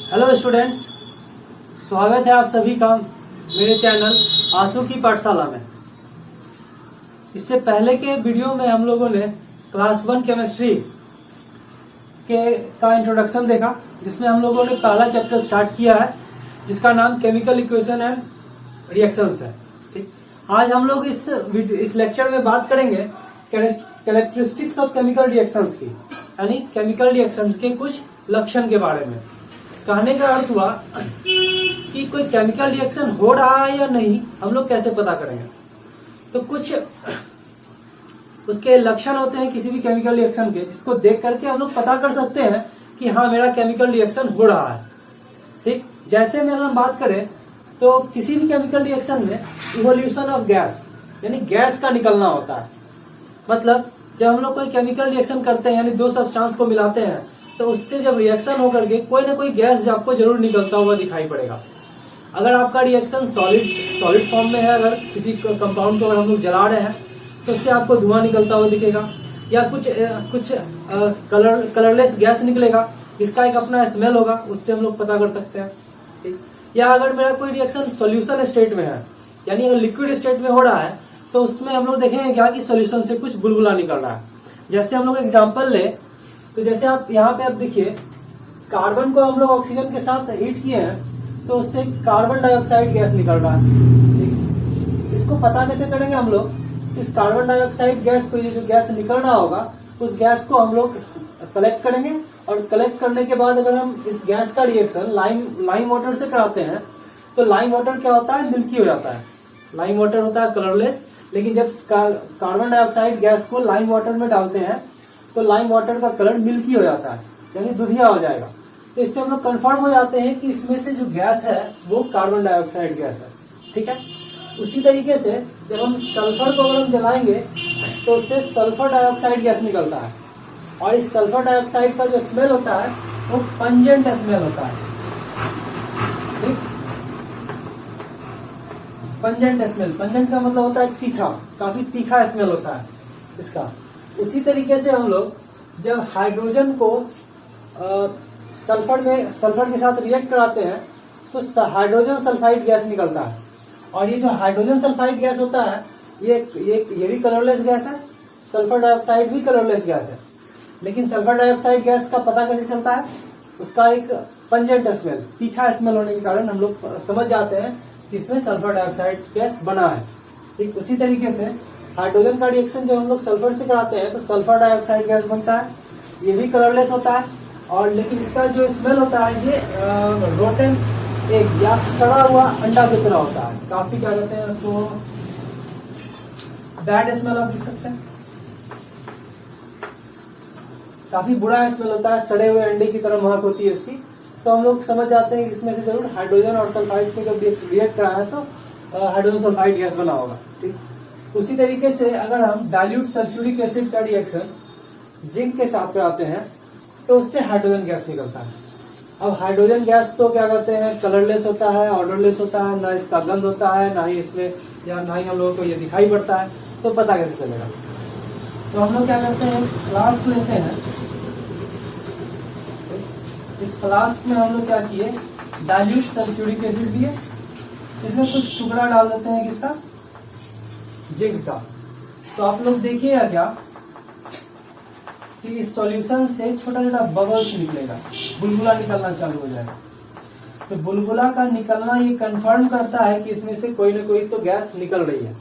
Hello students, स्वागत है आप सभी का मेरे चैनल आंसू की पाठशाला में। इससे पहले के वीडियो में हम लोगों ने क्लास 1 केमिस्ट्री का इंट्रोडक्शन देखा, जिसमें हम लोगों ने पहला चैप्टर स्टार्ट किया है जिसका नाम केमिकल इक्वेशन एंड रिएक्शंस है। ठीक, आज हम लोग इस लेक्चर में बात करेंगे कैरेक्टरिस्टिक्स ऑफ केमिकल रिएक्शंस की, यानी केमिकल रिएक्शंस के कुछ लक्षण के बारे में। कहने का अर्थ हुआ कि कोई केमिकल रिएक्शन हो रहा है या नहीं, हम लोग कैसे पता करेंगे। तो कुछ उसके लक्षण होते हैं किसी भी केमिकल रिएक्शन के, जिसको देख करके हम लोग पता कर सकते हैं कि हाँ मेरा केमिकल रिएक्शन हो रहा है। ठीक, जैसे में हम बात करें तो किसी भी केमिकल रिएक्शन में इवोल्यूशन ऑफ गैस, यानी गैस का निकलना होता है। मतलब जब हम लोग कोई केमिकल रिएक्शन करते हैं, यानी दो सब्सटेंस को मिलाते हैं, तो उससे जब रिएक्शन होकर के कोई ना कोई गैस आपको जरूर निकलता हुआ दिखाई पड़ेगा। अगर आपका रिएक्शन सॉलिड फॉर्म में है, अगर किसी कंपाउंड को अगर हम लोग जला रहे हैं तो उससे आपको धुआं निकलता हुआ दिखेगा, या कुछ कलरलेस गैस निकलेगा, इसका एक अपना स्मेल होगा, उससे हम लोग पता कर सकते हैं। ठीक, या अगर मेरा कोई रिएक्शन सॉल्यूशन स्टेट में है, यानी अगर लिक्विड स्टेट में हो रहा है, तो उसमें हम लोग देखेंगे क्या कि सॉल्यूशन से कुछ बुलबुला निकल रहा है। जैसे हम लोग एग्जांपल ले, तो जैसे आप यहाँ पे आप देखिए, कार्बन को हम लोग ऑक्सीजन के साथ हीट किए हैं तो उससे कार्बन डाइऑक्साइड गैस निकल रहा है। ठीक, इसको पता कैसे करेंगे हम लोग, इस कार्बन डाइऑक्साइड गैस को, ये जो गैस निकल रहा होगा, उस गैस को हम लोग कलेक्ट करेंगे, और कलेक्ट करने के बाद अगर हम इस गैस का रिएक्शन लाइम वाटर से कराते हैं तो लाइम वाटर क्या होता है, मिल्की हो जाता है। लाइम वाटर होता है कलरलेस, लेकिन जब कार्बन डाइऑक्साइड गैस को लाइम वाटर में डालते हैं तो लाइम वाटर का कलर मिल्की हो जाता है, यानी दुधिया हो जाएगा। तो इससे हम लोग कंफर्म हो जाते हैं कि इसमें से जो गैस है वो कार्बन डाइऑक्साइड गैस है। ठीक है, उसी तरीके से जब हम सल्फर को अगर हम जलाएंगे तो उससे सल्फर डाइऑक्साइड गैस निकलता है, और इस सल्फर डाइऑक्साइड का जो स्मेल होता है वो पंजेंट स्मेल होता है। ठीक, पंजेंट स्मेल, पंजेंट का मतलब होता है तीखा, काफी तीखा स्मेल होता है इसका। उसी तरीके से हम लोग जब हाइड्रोजन को सल्फर के साथ रिएक्ट कराते हैं तो हाइड्रोजन सल्फाइड गैस निकलता है, और ये जो हाइड्रोजन सल्फाइड गैस होता है ये भी कलरलेस गैस है, सल्फर डाइऑक्साइड भी कलरलेस गैस है। लेकिन सल्फर डाइऑक्साइड गैस का पता कैसे चलता है, उसका एक पंजेंट स्मेल, तीखा स्मेल होने के कारण हम लोग समझ जाते हैं कि इसमें सल्फर डाइऑक्साइड गैस बना है। ठीक, उसी तरीके से हाइड्रोजन का रिएक्शन जब हम लोग सल्फर से कराते हैं तो सल्फर डाइऑक्साइड गैस बनता है, ये भी कलरलेस होता है, और लेकिन इसका जो स्मेल होता है ये रोटेन एग या सड़ा हुआ अंडा की तरह होता है। काफी क्या कहते हैं उसको, बैड स्मेल आप लिख सकते हैं, काफी बुरा स्मेल होता है, सड़े हुए अंडे की तरह महक होती है इसकी। तो हम लोग समझ जाते हैं कि इसमें से जरूर हाइड्रोजन और सल्फाइड को जब रिएक्ट करा है तो हाइड्रोजन सल्फाइड गैस बना होगा। ठीक, उसी तरीके से अगर हम डाइल्यूट सल्फ्यूरिक एसिड का रिएक्शन जिंक के साथ कराते हैं तो उससे हाइड्रोजन गैस निकलता है। अब हाइड्रोजन गैस तो क्या कहते हैं, कलरलेस होता है, ऑर्डरलेस होता है, ना इसका गंध होता है, ना ही इसमें या ना ही हम लोगों को ये दिखाई पड़ता है, तो पता कैसे चलेगा। तो हम लोग क्या करते हैं, फ्लास्क लेते हैं, इस फ्लास्क में हम लोग क्या किए, डाइल्यूट सल्फ्यूरिक एसिड दिए, इसमें कुछ टुकड़ा डाल देते हैं किसका, जिंक का। तो आप लोग देखिएगा क्या कि इस सॉल्यूशन से छोटा छोटा बबल्स निकलेगा, बुलबुला निकलना चालू हो जाएगा। तो बुलबुला का निकलना ये कंफर्म करता है कि इसमें से कोई ना कोई तो गैस निकल रही है।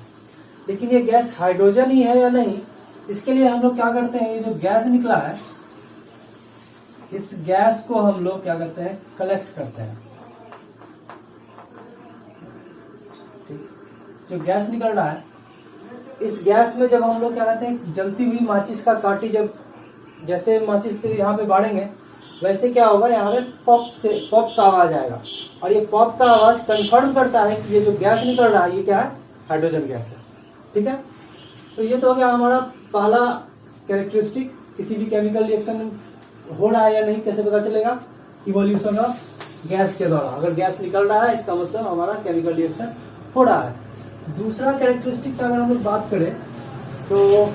लेकिन ये गैस हाइड्रोजन ही है या नहीं, इसके लिए हम लोग क्या करते हैं, ये जो गैस निकला है इस गैस को हम लोग क्या करते हैं, कलेक्ट करते हैं। ठीक, जो गैस निकल रहा है इस गैस में जब हम लोग क्या कहते हैं, जलती हुई माचिस का काटी, जब जैसे माचिस के यहाँ पे बाढ़ेंगे वैसे क्या होगा, यहाँ पे पॉप का आवाज आएगा, और ये पॉप का आवाज कंफर्म करता है कि ये जो गैस निकल रहा है ये क्या है, हाइड्रोजन गैस है। ठीक है, तो ये तो हो गया हमारा पहला कैरेक्टरिस्टिक, किसी भी केमिकल रिएक्शन हो रहा है या नहीं कैसे पता चलेगा, इवोल्यूशन ऑफ गैस के द्वारा। अगर गैस निकल रहा है इसका मतलब हमारा केमिकल रिएक्शन हो रहा है। दूसरा कैरेक्टरिस्टिक का अगर हम लोग बात करें तो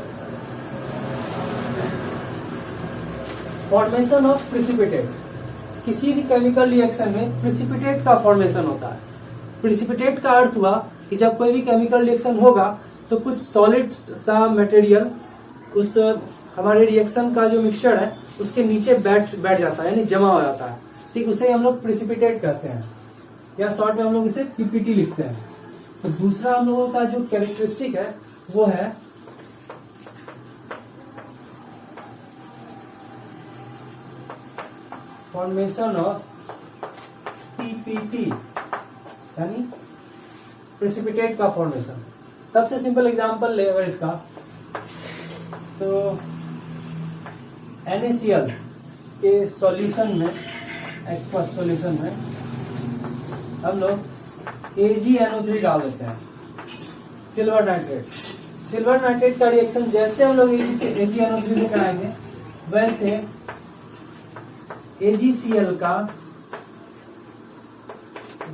फॉर्मेशन ऑफ प्रिसिपिटेट, किसी भी केमिकल रिएक्शन में प्रिसिपिटेट का फॉर्मेशन होता है। प्रिसिपिटेट का अर्थ हुआ कि जब कोई भी केमिकल रिएक्शन होगा तो कुछ सॉलिड सा मटेरियल उस हमारे रिएक्शन का जो मिक्सचर है उसके नीचे बैठ जाता है, यानी जमा हो जाता है। ठीक, उसे हम लोग प्रिसिपिटेट कहते हैं, या शॉर्ट में हम लोग इसे पीपीटी लिखते हैं। तो दूसरा हम लोगों का जो कैरेक्टरिस्टिक है वो है फॉर्मेशन ऑफ पीपीटी, यानी प्रिसिपिटेट का फॉर्मेशन। सबसे सिंपल एग्जांपल ले अगर इसका, तो NaCl के सॉल्यूशन में, एक्वस सॉल्यूशन में हम लोग AgNO3 डाल देते हैं, सिल्वर नाइट्रेट। सिल्वर नाइट्रेट का रिएक्शन जैसे हम लोग AgNO3 से कराएंगे वैसे AgCl का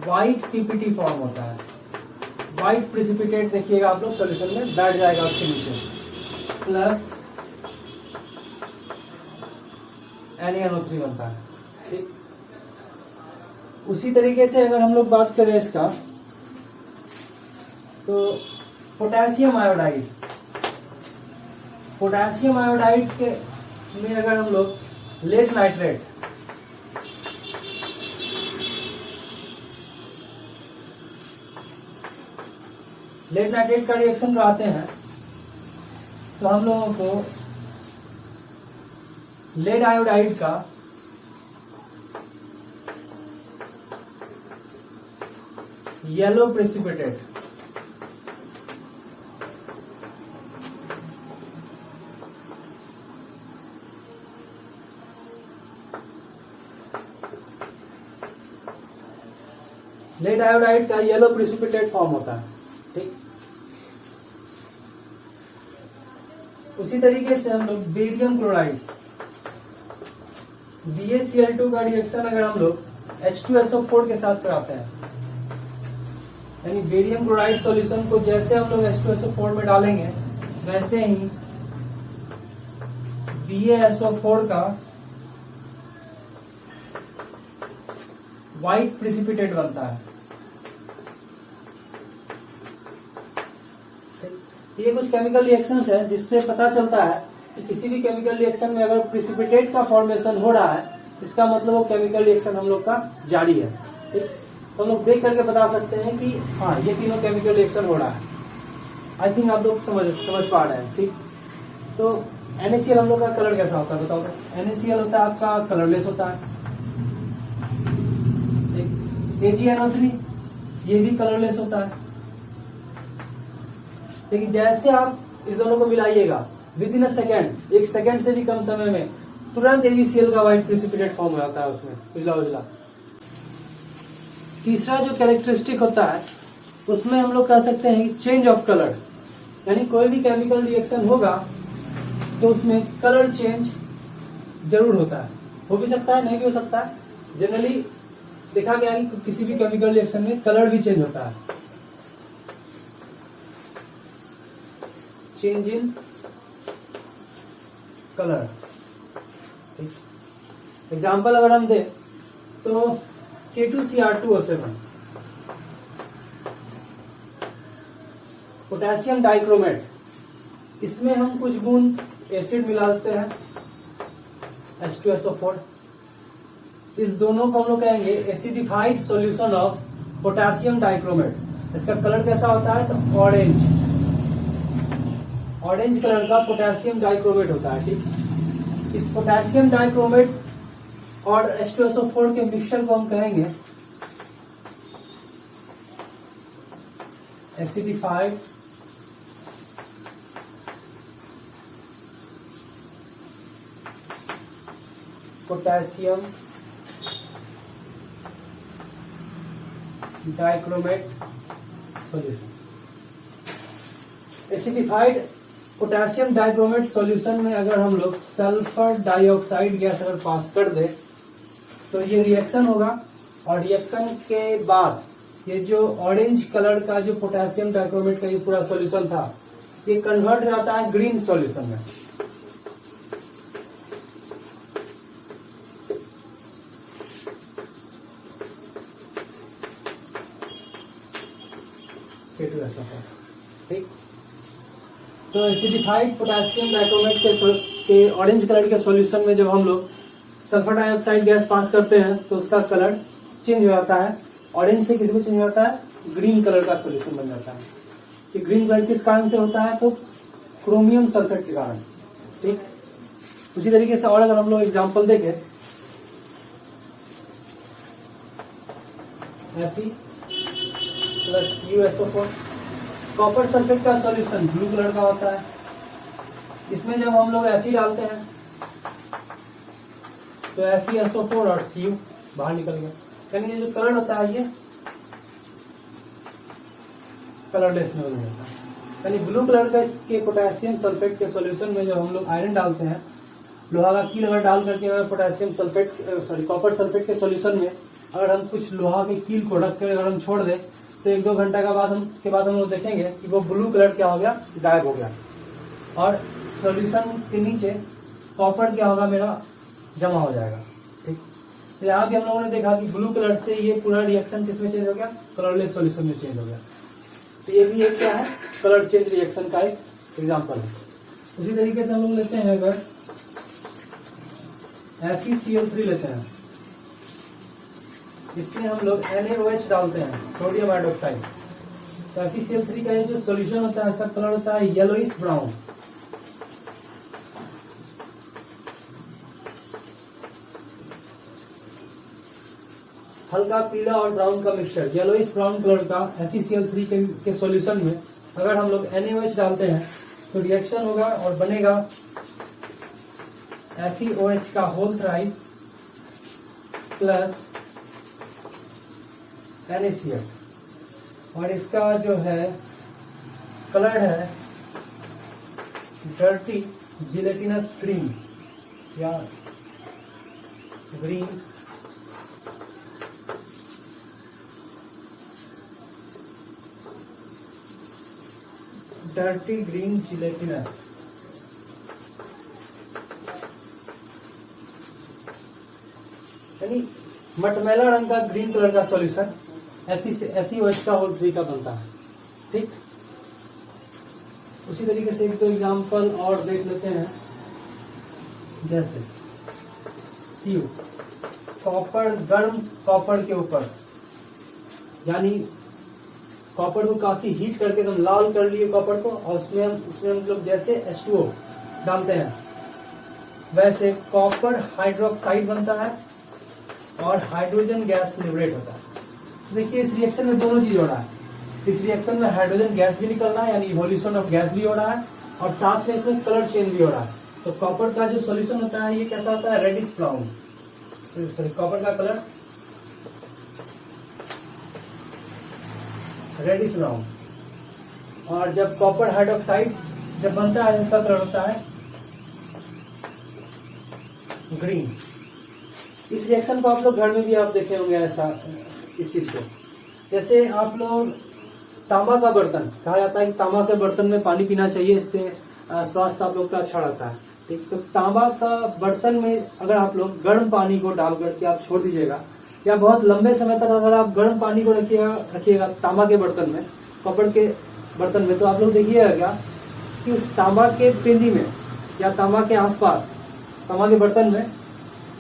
व्हाइट पीपीटी फॉर्म होता है। व्हाइट प्रिसिपिटेट देखिएगा आप लोग सॉल्यूशन में बैठ जाएगा उसके नीचे, प्लस NaNO3 बनता है। ठीक, उसी तरीके से अगर हम लोग बात करें इसका, तो पोटेशियम आयोडाइड, पोटेशियम आयोडाइड के में अगर हम लोग लेड नाइट्रेट, लेड नाइट्रेट का रिएक्शन कराते हैं तो हम लोगों को लेड आयोडाइड का येलो प्रेसिपिटेट, लेड आयोडाइड का येलो प्रेसिपिटेट फॉर्म होता है। ठीक, उसी तरीके से हम लोग बेरियम क्लोराइड, BaCl2 का रिएक्शन अगर हम लोग H2SO4 के साथ कराते हैं, यानी बेरियम क्लोराइड सॉल्यूशन को जैसे हम लोग H2SO4 में डालेंगे वैसे ही BaSO4 का व्हाइट प्रिसिपिटेट बनता है। ये कुछ केमिकल रिएक्शंस है जिससे पता चलता है कि किसी भी केमिकल रिएक्शन में अगर प्रिसिपिटेट का फॉर्मेशन हो रहा है, इसका मतलब वो केमिकल रिएक्शन हम लोग का जारी है। ठीक, तो हम लोग देख करके बता सकते हैं कि हाँ ये तीनों केमिकल रिएक्शन हो रहा है। आई थिंक आप लोग समझ पा रहे हैं। ठीक, तो NaCl हम लोग का कलर कैसा होता है बताओ। NaCl होता है आपका कलरलेस होता है। AgNO3 ये भी कलरलेस होता है। लेकिन जैसे आप इस दोनों को मिलाइएगा विद इन अ सेकेंड, एक सेकेंड से भी कम समय में तुरंत AgCl का व्हाइट प्रिसिपिटेट फॉर्म हो जाता है उसमें, उजला उजला। तीसरा जो कैरेक्टरिस्टिक होता है उसमें हम लोग कह सकते हैं चेंज ऑफ कलर, यानी कोई भी केमिकल रिएक्शन होगा तो उसमें कलर चेंज जरूर होता है। हो भी सकता है, नहीं भी हो सकता है। जनरली देखा गया है कि किसी भी केमिकल रिएक्शन में कलर भी चेंज होता है। Change in colour. एग्जाम्पल अगर हम दें तो K2Cr2O7, पोटेशियम डाइक्रोमेट, इसमें हम कुछ बूंद एसिड मिला देते हैं H2SO4। इस दोनों को हम लोग कहेंगे acidified solution of potassium dichromate. इसका कलर कैसा होता है तो ऑरेंज, ऑरेंज कलर का पोटेशियम डाइक्रोमेट होता है। ठीक, इस पोटेशियम डाइक्रोमेट और H2SO4 के मिक्सचर को हम कहेंगे acidified potassium dichromate solution. Acidified potassium dichromate solution में अगर हम लोग सल्फर डाइऑक्साइड गैस अगर पास कर दे तो ये रिएक्शन होगा, और रिएक्शन के बाद ये जो ऑरेंज कलर का जो पोटेशियम डाइक्रोमेट का ये पूरा सॉल्यूशन था ये कन्वर्ट हो जाता है ग्रीन सॉल्यूशन में। K2SO4, ठीक। तो एसिडिफाइड पोटेशियम डाइक्रोमेट के ऑरेंज कलर के सॉल्यूशन में जब हम लोग सल्फर डाइऑक्साइड गैस पास करते हैं तो उसका कलर चेंज हो जाता है, ऑरेंज से किसी को चेंज हो जाता है, ग्रीन कलर का सॉल्यूशन बन जाता है। ये ग्रीन कलर किस कारण से होता है? तो क्रोमियम सल्फेट के कारण, ठीक। उसी तरीके से और अगर हम लोग एग्जाम्पल देखें, Fe+CuSO4, कॉपर सल्फेट का सॉल्यूशन ब्लू कलर का होता है। इसमें जब हम लोग Fe डालते हैं तो FeSO4 और Cu बाहर निकल गया, यानी ये जो कलर होता है ये कलरलेस में हो जाता है। यानी ब्लू कलर का इसके पोटेशियम सल्फेट के सॉल्यूशन में जब हम लोग आयरन डालते हैं, लोहा का कील अगर डाल करके अगर पोटेशियम सल्फेट कॉपर सल्फेट के सॉल्यूशन में अगर हम कुछ लोहा के कील को रख कर अगर हम छोड़ दें तो 1-2 घंटा का बाद हम लोग देखेंगे कि वो ब्लू कलर क्या हो गया, गायब हो गया, और सॉल्यूशन के नीचे कॉपर क्या होगा, मेरा जमा हो जाएगा, ठीक। तो यहाँ भी हम लोगों ने देखा कि ब्लू कलर से ये पूरा रिएक्शन किसमें चेंज हो गया, कलरलेस सॉल्यूशन में चेंज हो गया। तो ये भी एक क्या है, कलर चेंज रिएक्शन का एक एग्जाम्पल है। उसी तरीके से हम लोग लेते हैं अगर FeCl3 लेते हैं, इसमें हम लोग NaOH डालते हैं, सोडियम हाइड्रोक्साइड। तो FeCl3 का ये जो सॉल्यूशन होता है इसका कलर होता है येलोइश ब्राउन, हल्का पीला और ब्राउन का मिक्सचर, येलोइश ब्राउन कलर का FeCl3 के सॉल्यूशन में अगर हम लोग NaOH डालते हैं तो रिएक्शन होगा और बनेगा FeOH का होल थ्राइस प्लस NaCl, और इसका जो है कलर है डर्टी जिलेटिनस ग्रीन या ग्रीन, डर्टी ग्रीन जिलेटिनस। यानी मटमैला रंग का ग्रीन कलर का सॉल्यूशन FeOH का होल 3 का बनता है, ठीक। उसी तरीके से 1-2 एग्जाम्पल और देख लेते हैं, जैसे Cu, कॉपर, गर्म कॉपर के ऊपर, यानी कॉपर को काफी हीट करके एकदम लाल कर लिए कॉपर को, और उसमें हम लोग जैसे H2O डालते हैं वैसे कॉपर हाइड्रोक्साइड बनता है और हाइड्रोजन गैस लिबरेट होता है। देखिए इस रिएक्शन में दोनों चीज हो रहा है, इस रिएक्शन में हाइड्रोजन गैस भी निकल रहा है, यानी इवोल्यूशन ऑफ गैस भी हो रहा है, और साथ में इसमें कलर चेंज भी हो रहा है। तो कॉपर का जो सॉल्यूशन होता है ये कैसा होता है, रेडिश ब्राउन, सॉरी कॉपर का कलर रेडिश ब्राउन, और जब कॉपर हाइड्रोक्साइड जब बनता है इसका कलर होता है ग्रीन। इस रिएक्शन को आप लोग घर में भी आप देखे होंगे ऐसा, इस चीज को, जैसे आप लोग तांबा का बर्तन, कहा जाता है कि तांबा के बर्तन में पानी पीना चाहिए, इससे स्वास्थ्य आप लोग का अच्छा रहता है, ठीक। तो तांबा का बर्तन में अगर आप लोग गर्म पानी को डाल करके आप छोड़ दीजिएगा, या बहुत लंबे समय तक अगर आप गर्म पानी को रखिएगा तांबा के बर्तन में, कॉपर के बर्तन में, तो आप लोग देखिएगा क्या कि उस तांबा के पेंदी में या तांबा के आसपास, तांबा के बर्तन में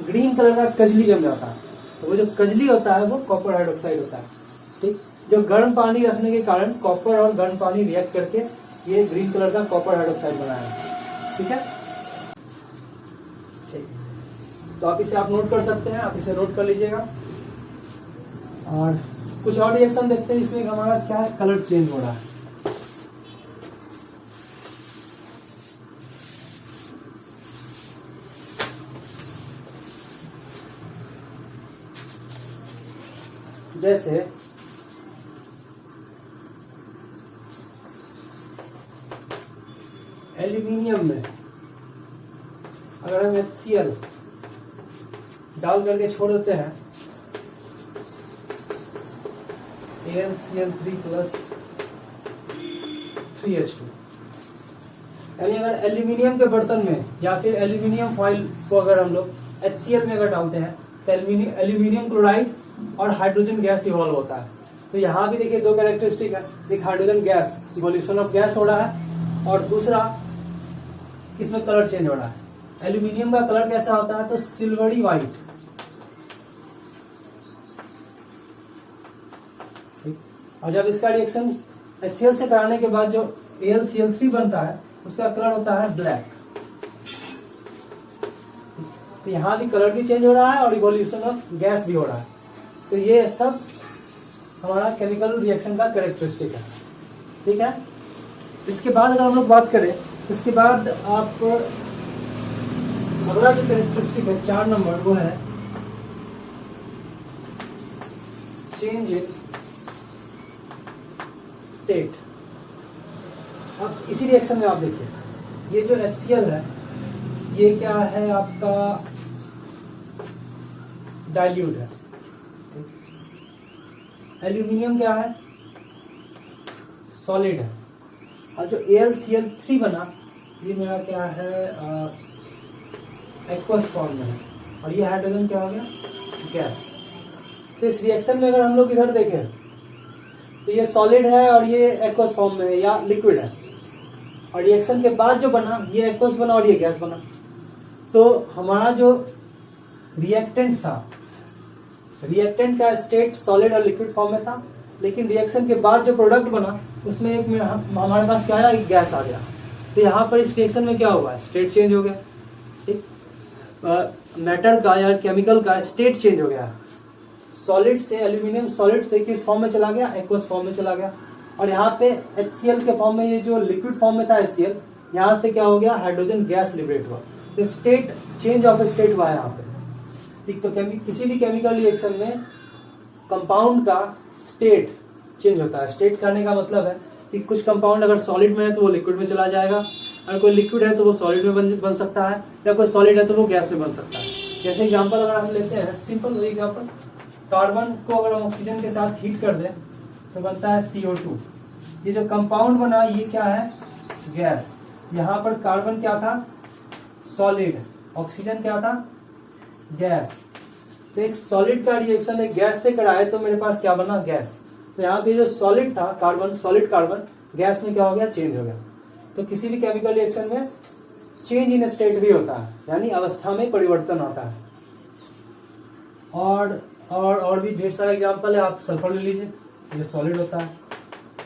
ग्रीन कलर का कजली जम जाता है। तो वो जो कजली होता है वो कॉपर हाइड्रोक्साइड होता है, ठीक। जो गर्म पानी रखने के कारण कॉपर और गर्म पानी रिएक्ट करके ये ग्रीन कलर का कॉपर हाइड्रोक्साइड बनाया है, ठीक है, ठीक। तो आप इसे आप नोट कर सकते हैं, आप इसे नोट कर लीजिएगा। और कुछ और रिएक्शन देखते हैं इसमें हमारा क्या कलर चेंज हो रहा है। जैसे एल्यूमिनियम में अगर हम HCl डाल करके छोड़ देते हैं AlCl3 + 3H2, यानी अगर एल्यूमिनियम के बर्तन में या फिर एल्यूमिनियम फॉइल को अगर हम लोग HCl में अगर डालते हैं तो एल्यूमिनियम क्लोराइड और हाइड्रोजन गैस इवॉल्व होता है। तो यहाँ भी देखिए दो कैरेक्टरिस्टिक है, एक hydrogen gas, evolution of gas हो रहा है, और दूसरा इसमें कलर चेंज हो रहा है। एल्यूमिनियम का कलर कैसा होता है, तो सिल्वरी व्हाइट, और जब इसका रिएक्शन HCl से कराने के बाद जो AlCl3 बनता है उसका कलर होता है ब्लैक। तो यहाँ भी कलर भी चेंज हो रहा है और इवोल्यूशन ऑफ गैस भी हो रहा है। तो ये सब हमारा केमिकल रिएक्शन का कैरेक्टरिस्टिक है, ठीक है। इसके बाद अगर हम लोग बात करें, इसके बाद आप अगला जो कैरेक्टरिस्टिक है 4 नंबर, वो है चेंज इन स्टेट। अब इसी रिएक्शन में आप देखिए, ये जो HCl है ये क्या है, आपका डाइल्यूट है। एल्यूमिनियम क्या है, सॉलिड है, और जो AlCl3 बना ये मेरा क्या है, एक्वस फॉर्म में है, और ये हाइड्रोजन क्या हो गया, गैस। तो इस रिएक्शन में अगर हम लोग इधर देखें तो ये सॉलिड है और ये एक्वस फॉर्म में है या लिक्विड है, और रिएक्शन के बाद जो बना ये एक्वस बना और ये गैस बना। तो हमारा जो रिएक्टेंट था, रिएक्टेंट का स्टेट सॉलिड और लिक्विड फॉर्म में था, लेकिन रिएक्शन के बाद जो प्रोडक्ट बना उसमें एक हमारे पास क्या आया, एक गैस आ गया। तो यहाँ पर इस रिएक्शन में क्या हुआ, स्टेट चेंज हो गया, ठीक। मैटर का या केमिकल का स्टेट चेंज हो गया, सॉलिड से, एल्यूमिनियम सॉलिड से किस फॉर्म में चला गया, एक्वस फॉर्म में चला गया। और यहाँ पे HCl के फॉर्म में, ये जो लिक्विड फॉर्म में था HCl, यहाँ से क्या हो गया, हाइड्रोजन गैस लिबरेट हुआ। तो स्टेट चेंज ऑफ स्टेट हुआ है यहाँ पे, ठीक। तो किसी भी केमिकल रिएक्शन में कंपाउंड का स्टेट चेंज होता है। स्टेट करने का मतलब है कि कुछ कंपाउंड अगर सॉलिड में है तो वो लिक्विड में चला जाएगा, अगर कोई लिक्विड है तो वो सॉलिड में बन सकता है, या कोई सॉलिड है तो वो गैस में बन सकता है। जैसे एग्जांपल अगर हम लेते हैं, सिंपल एग्जांपल, कार्बन को अगर हम ऑक्सीजन के साथ हीट कर दें तो बनता है CO2। ये जो कंपाउंड बना ये क्या है, गैस। यहाँ पर कार्बन क्या था, सॉलिड, ऑक्सीजन क्या था, गैस। तो एक सॉलिड का रिएक्शन एक गैस से कराए तो मेरे पास क्या बना, गैस। तो यहाँ पे जो सॉलिड था कार्बन, सॉलिड कार्बन, गैस में क्या हो गया, चेंज हो गया। तो किसी भी केमिकल रिएक्शन में चेंज इन स्टेट भी होता है, यानी अवस्था में परिवर्तन होता है। और भी ढेर सारे एग्जांपल है। आप सल्फर ले लीजिए, ये सॉलिड होता है,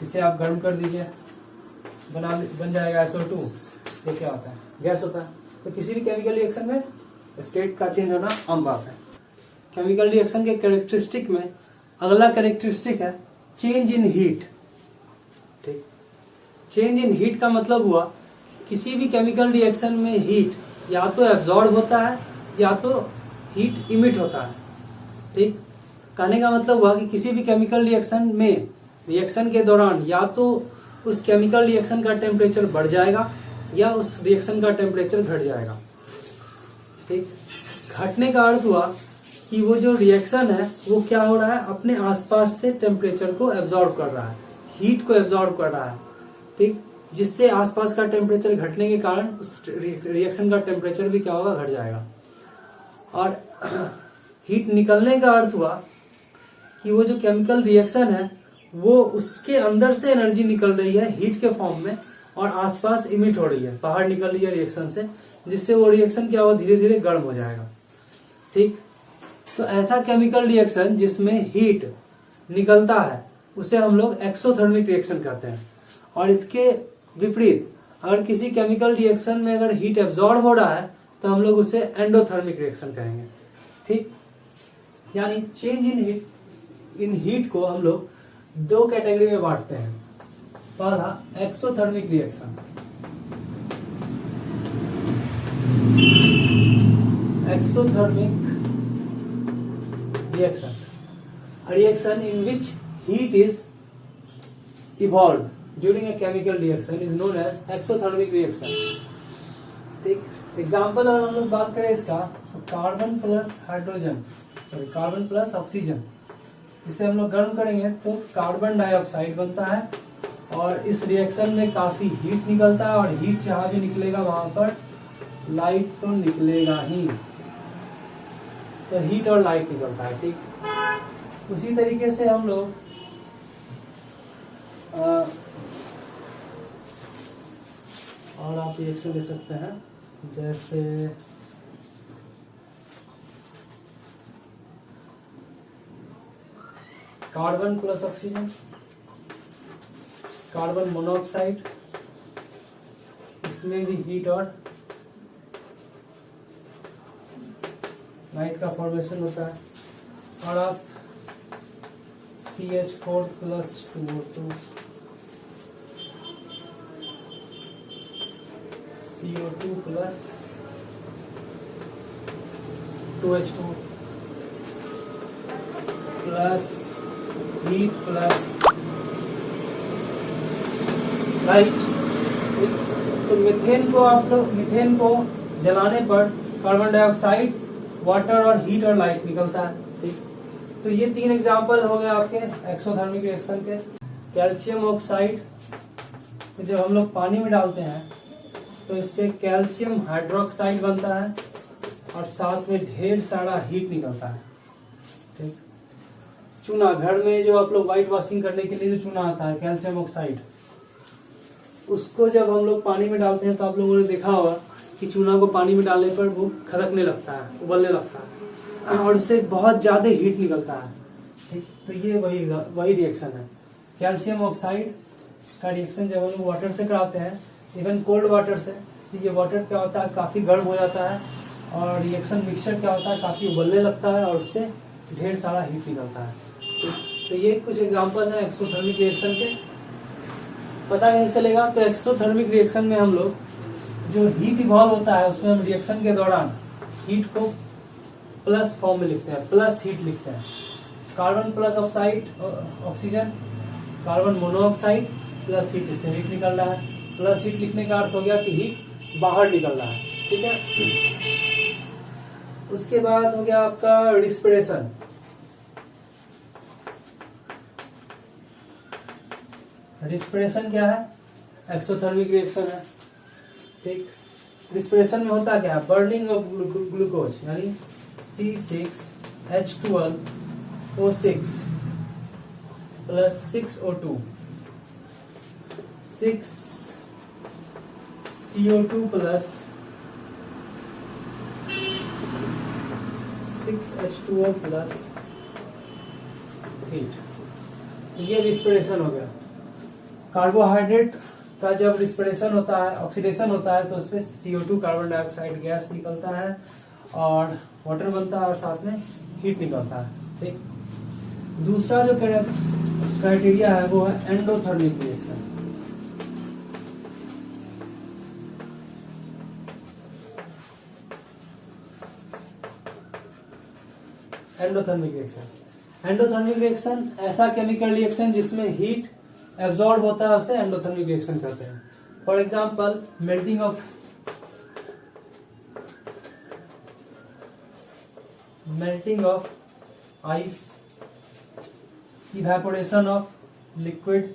इसे आप गर्म कर दीजिए, बन जाएगा SO2, ये क्या होता है, गैस होता है। तो किसी भी केमिकल रिएक्शन में स्टेट का चेंज होना आम बात है। केमिकल रिएक्शन के कैरेक्टरिस्टिक में अगला कैरेक्टरिस्टिक है चेंज इन हीट, ठीक। चेंज इन हीट का मतलब हुआ किसी भी केमिकल रिएक्शन में हीट या तो एब्जॉर्ब होता है या तो हीट इमिट होता है, ठीक। कहने का मतलब हुआ कि किसी भी केमिकल रिएक्शन में, रिएक्शन के दौरान या तो उस केमिकल रिएक्शन का टेम्परेचर बढ़ जाएगा या उस रिएक्शन का टेम्परेचर घट जाएगा, ठीक। घटने का अर्थ हुआ कि वो जो रिएक्शन है वो क्या हो रहा है, अपने आसपास से टेम्परेचर को एब्जॉर्ब कर रहा है, हीट को एब्जॉर्ब कर रहा है, ठीक। जिससे आसपास का टेम्परेचर घटने के कारण उस रिएक्शन का टेम्परेचर भी क्या होगा, घट जाएगा। और हीट निकलने का अर्थ हुआ कि वो जो केमिकल रिएक्शन है वो उसके अंदर से एनर्जी निकल रही है हीट के फॉर्म में और आसपास इमिट हो रही है, बाहर निकल रही है रिएक्शन से, जिससे वो रिएक्शन क्या होगा, धीरे धीरे गर्म हो जाएगा, ठीक। तो ऐसा केमिकल रिएक्शन जिसमें हीट निकलता है उसे हम लोग एक्सोथर्मिक रिएक्शन कहते हैं। और इसके विपरीत अगर किसी केमिकल रिएक्शन में अगर हीट एब्जॉर्ब हो रहा है तो हम लोग उसे एंडोथर्मिक रिएक्शन कहेंगे, ठीक। यानी चेंज इन हीट को हम लोग दो कैटेगरी में बांटते हैं। पहला exothermic reaction, exothermic reaction in which heat is evolved during a chemical reaction is known as exothermic reaction, ठीक। एग्जाम्पल अगर हम लोग बात करें इसका, तो carbon plus hydrogen, sorry carbon plus oxygen, इसे हम लोग गर्म करेंगे तो कार्बन डाइऑक्साइड बनता है और इस रिएक्शन में काफी हीट निकलता है, और हीट जहां भी निकलेगा वहां पर लाइट तो निकलेगा ही, तो हीट और लाइट निकलता है, ठीक। उसी तरीके से हम लोग और आप रिएक्शन ले सकते हैं जैसे carbon plus oxygen, carbon monoxide, इसमें भी हीट और लाइट का फॉर्मेशन होता है। और आप CH4 plus 2O2, CO2 plus 2H2 plus heat plus light. तो मीथेन को जलाने पर कार्बन डाइऑक्साइड, वाटर और हीट और लाइट निकलता है। ठीक, तो ये 3 एग्जाम्पल हो गए आपके एक्सोथर्मिक रिएक्शन के। कैल्शियम ऑक्साइड जब हम लोग पानी में डालते हैं तो इससे कैल्शियम हाइड्रोक्साइड बनता है और साथ में ढेर सारा हीट निकलता है। ठीक, चूना, घर में जो आप लोग व्हाइट वॉशिंग करने के लिए जो चूना आता है कैल्शियम ऑक्साइड, उसको जब हम लोग पानी में डालते हैं तो आप लोगों ने देखा होगा कि चूना को पानी में डालने पर वो खदकने लगता है, उबलने लगता है और उससे बहुत ज्यादा हीट निकलता है। ठीक, तो ये वही रिएक्शन है। कैल्शियम ऑक्साइड का रिएक्शन जब हम लोग वाटर से कराते हैं, इवन कोल्ड वाटर से, तो ये वाटर क्या होता है काफी गर्म हो जाता है और रिएक्शन मिक्सचर क्या होता है काफी उबलने लगता है और उससे ढेर सारा हीट निकलता है। तो ये कुछ एग्जाम्पल है एक्सोथर्मिक रिएक्शन के। पता नहीं चलेगा तो एक्सोथर्मिक रिएक्शन में हम लोग जो हीट इवॉल्व होता है उसमें हम रिएक्शन के दौरान हीट को प्लस फॉर्म में लिखते हैं, प्लस हीट लिखते हैं। Carbon plus oxide oxygen, carbon monoxide plus heat, इससे हीट निकल रहा है। प्लस हीट लिखने का अर्थ हो गया कि हीट बाहर निकल रहा है। ठीक है, उसके बाद हो गया आपका रिस्पिरेशन। रिस्पिरेशन क्या है? एक्सोथर्मिक रिएक्शन है। ठीक, रिस्पिरेशन में होता क्या है? बर्निंग ऑफ ग्लूकोज, यानी C6H12O6 plus 6O2, 6CO2 plus 6H2O plus heat, ये रिस्पिरेशन हो गया। कार्बोहाइड्रेट का जब रिस्पिरेशन होता है, ऑक्सीडेशन होता है, तो उसमें CO2 कार्बन डाइऑक्साइड गैस निकलता है और वाटर बनता है और साथ में हीट निकलता है। ठीक, दूसरा जो क्राइटेरिया है वो है endothermic reaction. Endothermic reaction, endothermic reaction ऐसा केमिकल रिएक्शन जिसमें हीट एब्जॉर्ब होता है, उसे एंडोथर्मिक रिएक्शन कहते हैं। For example melting of ice, evaporation of liquid,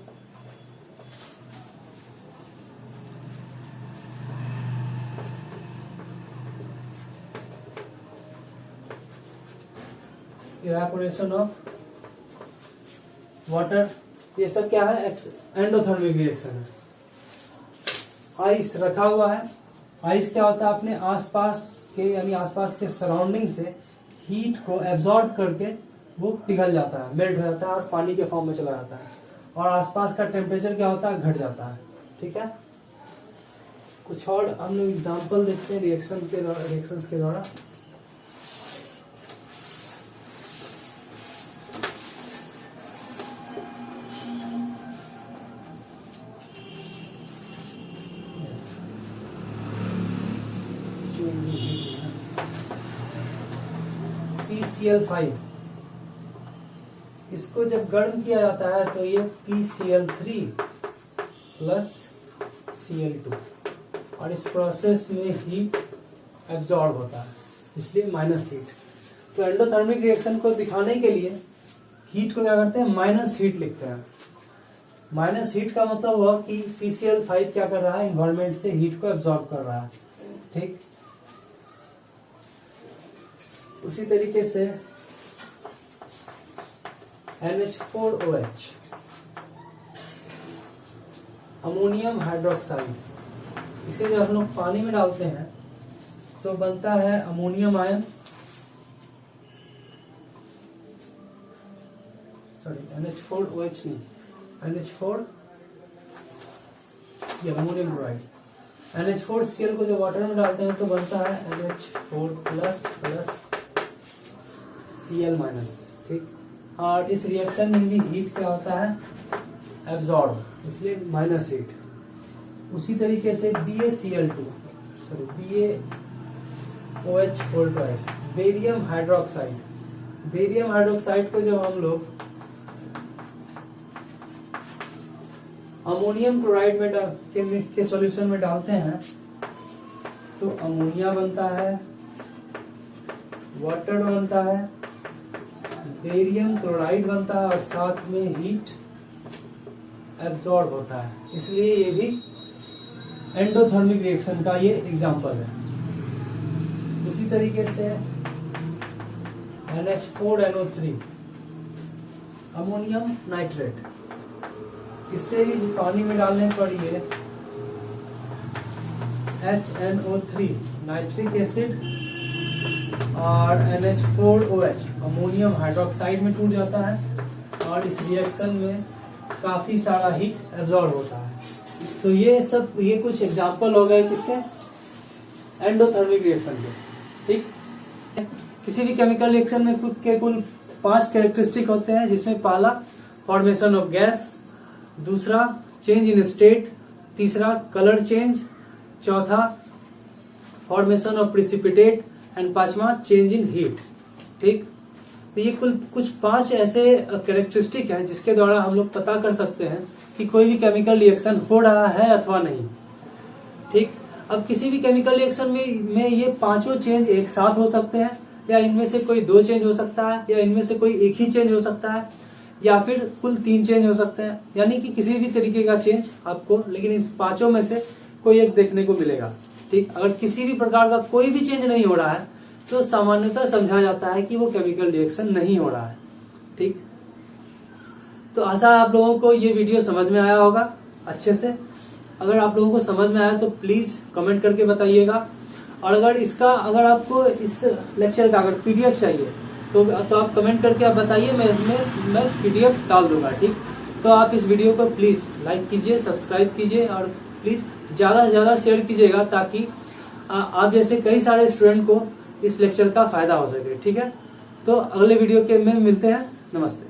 evaporation of water, ये सब क्या है? एंडोथर्मिक रिएक्शन है। आइस रखा हुआ है, आइस क्या होता है? अपने आसपास के यानी आसपास के सराउंडिंग से हीट को एब्जॉर्ब करके वो पिघल जाता है, मेल्ट हो जाता है और पानी के फॉर्म में चला जाता है और आसपास का टेम्परेचर क्या होता है? घट जाता है। ठीक है, कुछ और हम लोग एग्जाम्पल देखते हैं रिएक्शंस के द्वारा। PCl5, इसको जब गर्म किया जाता है तो ये PCl3 प्लस Cl2 और इस प्रोसेस में हीट एब्जॉर्ब होता है, इसलिए माइनस हीट। तो एंडोथर्मिक रिएक्शन को दिखाने के लिए हीट को क्या करते हैं? माइनस हीट लिखते हैं। माइनस हीट का मतलब हुआ कि PCl5 क्या कर रहा है? एनवायरमेंट से हीट को एब्जॉर्ब कर रहा है। ठीक, उसी तरीके से NH4OH, अमोनियम हाइड्रोक्साइड, इसे जब हम लोग पानी में डालते हैं तो बनता है अमोनियम आयन, सॉरी NH4OH नहीं, NH4Cl अमोनियम क्लोराइड। NH4Cl को जब वाटर में डालते हैं तो बनता है NH4 प्लस Cl माइनस, ठीक। और इस रिएक्शन में भी हीट क्या होता है, एब्जॉर्ब, इसलिए माइनस हीट। उसी तरीके से BaCl2 sorry BaOH barium hydroxide, barium hydroxide को जब हम लोग अमोनियम क्लोराइड में के सॉल्यूशन में डालते हैं तो अमोनिया बनता है, वाटर बनता है, बेरियम क्लोराइड बनता है और साथ में हीट एब्जॉर्ब होता है। इसलिए ये भी एंडोथर्मिक रिएक्शन का ये एग्जांपल है। उसी तरीके से NH4NO3 अमोनियम नाइट्रेट, इससे भी पानी में डालने पर ये HNO3 नाइट्रिक एसिड और NH4OH अमोनियम हाइड्रोक्साइड में टूट जाता है और इस रिएक्शन में काफी सारा हीट एब्जॉर्ब होता है। तो ये कुछ एग्जांपल हो गए किसके, एंडोथर्मिक रिएक्शन के, ठीक। किसी भी केमिकल रिएक्शन में कुल 5 कैरेक्टरिस्टिक होते हैं, जिसमें पहला फॉर्मेशन ऑफ गैस, दूसरा चेंज इन स्टेट, तीसरा कलर चेंज, चौथा फॉर्मेशन ऑफ प्रिसिपिटेट एंड पांचवा चेंज इन हीट, ठीक। तो ये कुछ 5 ऐसे कैरेक्टरिस्टिक हैं जिसके द्वारा हम लोग पता कर सकते हैं कि कोई भी केमिकल रिएक्शन हो रहा है अथवा नहीं, ठीक। अब किसी भी केमिकल रिएक्शन में ये 5 चेंज एक साथ हो सकते हैं, या इनमें से कोई 2 चेंज हो सकता है, या इनमें से कोई एक ही चेंज हो सकता है, या फिर कुल 3 चेंज हो सकते हैं। यानी कि किसी भी तरीके का चेंज आपको, लेकिन इस 5 में से कोई एक देखने को मिलेगा, ठीक। अगर किसी भी प्रकार का कोई भी चेंज नहीं हो रहा है तो सामान्यतः समझा जाता है कि वो केमिकल रिएक्शन नहीं हो रहा है, ठीक। तो आशा है आप लोगों को ये वीडियो समझ में आया होगा अच्छे से। अगर आप लोगों को समझ में आया तो प्लीज कमेंट करके बताइएगा। और अगर आपको इस लेक्चर का अगर PDF चाहिए तो आप कमेंट करके आप बताइए, मैं PDF डाल दूंगा, ठीक। तो आप इस वीडियो को प्लीज लाइक कीजिए, सब्सक्राइब कीजिए और प्लीज ज्यादा से ज्यादा शेयर कीजिएगा, ताकि आप जैसे कई सारे स्टूडेंट को इस लेक्चर का फायदा हो सके, ठीक है। तो अगले वीडियो के में मिलते हैं, नमस्ते।